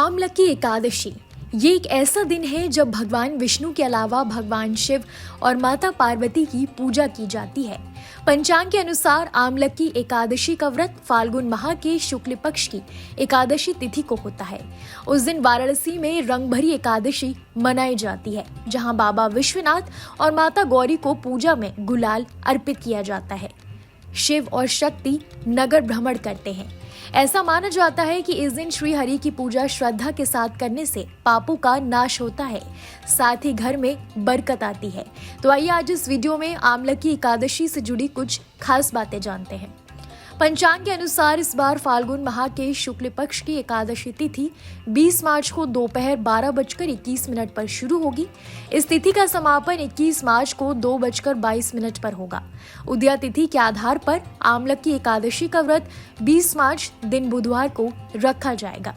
आमलकी एकादशी ये एक ऐसा दिन है जब भगवान विष्णु के अलावा भगवान शिव और माता पार्वती की पूजा की जाती है। पंचांग के अनुसार आमलकी एकादशी का व्रत फाल्गुन माह के शुक्ल पक्ष की एकादशी तिथि को होता है। उस दिन वाराणसी में रंगभरी एकादशी मनाई जाती है, जहां बाबा विश्वनाथ और माता गौरी को पूजा में गुलाल अर्पित किया जाता है। शिव और शक्ति नगर भ्रमण करते हैं। ऐसा माना जाता है कि इस दिन श्री हरि की पूजा श्रद्धा के साथ करने से पापों का नाश होता है, साथ ही घर में बरकत आती है। तो आइए आज इस वीडियो में आमलकी एकादशी से जुड़ी कुछ खास बातें जानते हैं। पंचांग के अनुसार इस बार फाल्गुन माह के शुक्ल पक्ष की एकादशी तिथि 20 मार्च को दोपहर 12:21 पर शुरू होगी। इस तिथि का समापन 21 मार्च को 2:22 पर होगा। उदया तिथि के आधार पर आमलकी एकादशी का व्रत 20 मार्च दिन बुधवार को रखा जाएगा।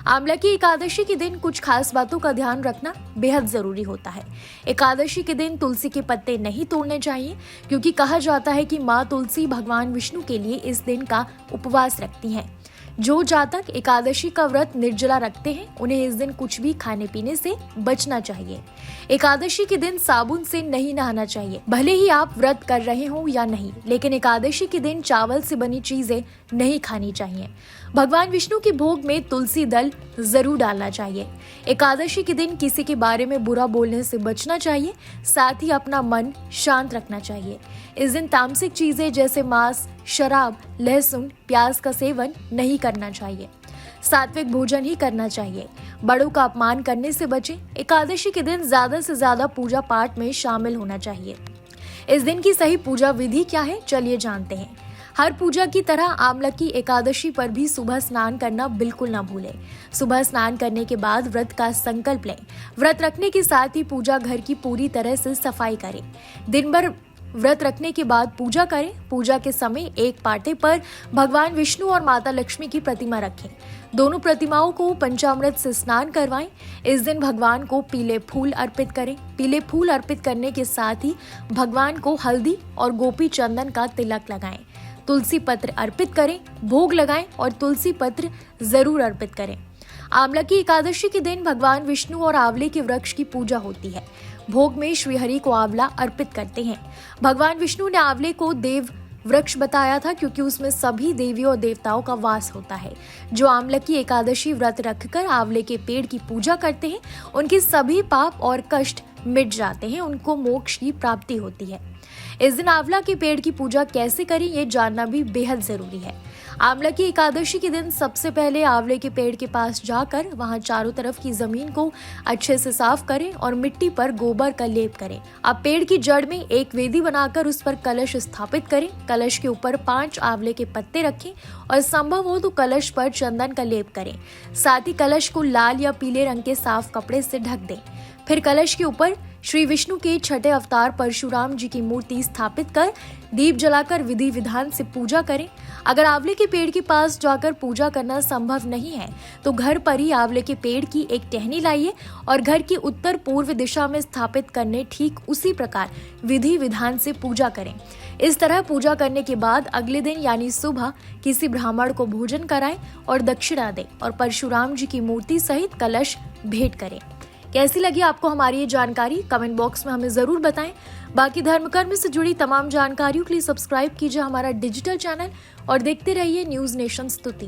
आमलकी एकादशी के दिन कुछ खास बातों का ध्यान रखना बेहद जरूरी होता है। एकादशी के दिन तुलसी के पत्ते नहीं तोड़ने चाहिए, क्योंकि कहा जाता है कि माँ तुलसी भगवान विष्णु के लिए इस दिन का उपवास रखती हैं। जो जातक एकादशी का व्रत निर्जला रखते हैं, उन्हें इस दिन कुछ भी खाने पीने से बचना चाहिए। एकादशी के दिन साबुन से नहीं नहाना चाहिए, भले ही आप व्रत कर रहे हो या नहीं, लेकिन एकादशी के दिन चावल से बनी चीजें नहीं खानी चाहिए। भगवान विष्णु के भोग में तुलसी दल जरूर डालना चाहिए। एकादशी के दिन किसी के बारे में बुरा बोलने से बचना चाहिए, साथ ही अपना मन शांत रखना चाहिए। इस दिन तामसिक चीजें जैसे मांस, शराब, लहसुन, प्याज का सेवन नहीं करना चाहिए। सात्विक भोजन ही करना चाहिए। बड़ों का अपमान करने से बचें। एकादशी के दिन ज्यादा से ज्यादा पूजा पाठ में शामिल होना चाहिए। इस दिन की सही पूजा विधि क्या है, चलिए जानते हैं। हर पूजा की तरह आमलकी एकादशी पर भी सुबह स्नान करना बिल्कुल ना भूलें। सुबह स्नान करने के बाद व्रत का संकल्प लें। व्रत रखने के साथ ही पूजा घर की पूरी तरह से सफाई करें। दिन भर व्रत रखने के बाद पूजा करें। पूजा के समय एक पाटे पर भगवान विष्णु और माता लक्ष्मी की प्रतिमा रखें। दोनों प्रतिमाओं को पंचामृत से स्नान करवाएं। इस दिन भगवान को पीले फूल अर्पित करें। पीले फूल अर्पित करने के साथ ही भगवान को हल्दी और गोपी चंदन का तिलक लगाएं। तुलसी पत्र अर्पित करें, भोग लगाएं और तुलसी पत्र जरूर अर्पित करें। आमलकी एकादशी के दिन भगवान विष्णु और आंवले के वृक्ष की पूजा होती है। भोग में श्री हरि को आंवला अर्पित करते हैं। भगवान विष्णु ने आंवले को देव वृक्ष बताया था, क्योंकि उसमें सभी देवियों और देवताओं का वास होता है। जो आमलकी एकादशी व्रत रखकर आंवले के पेड़ की पूजा करते हैं, उनके सभी पाप और कष्ट मिट जाते हैं, उनको मोक्ष की प्राप्ति होती है। इस दिन आंवला के पेड़ की पूजा कैसे करें, ये जानना भी बेहद जरूरी है। आमलकी एकादशी के दिन सबसे पहले आंवले के पेड़ के पास जाकर वहां चारों तरफ की जमीन को अच्छे से साफ करें और मिट्टी पर गोबर का लेप करें। अब पेड़ की जड़ में एक वेदी बनाकर उस पर कलश स्थापित करें। कलश के ऊपर 5 आंवले के पत्ते रखें और संभव हो तो कलश पर चंदन का लेप करें। साथ ही कलश को लाल या पीले रंग के साफ कपड़े से ढक दें। फिर कलश के ऊपर श्री विष्णु के छठे अवतार परशुराम जी की मूर्ति स्थापित कर दीप जलाकर विधि विधान से पूजा करें। अगर आंवले के पेड़ के पास जाकर पूजा करना संभव नहीं है, तो घर पर ही आंवले के पेड़ की एक टहनी लाइए और घर की उत्तर पूर्व दिशा में स्थापित करने ठीक उसी प्रकार विधि विधान से पूजा करें। इस तरह पूजा करने के बाद अगले दिन यानी सुबह किसी ब्राह्मण को भोजन कराएं और दक्षिणा दें और परशुराम जी की मूर्ति सहित कलश भेंट करें। कैसी लगी आपको हमारी ये जानकारी, कमेंट बॉक्स में हमें जरूर बताएं। बाकी धर्म कर्म से जुड़ी तमाम जानकारियों के लिए सब्सक्राइब कीजिए हमारा डिजिटल चैनल और देखते रहिए न्यूज नेशन स्तुति।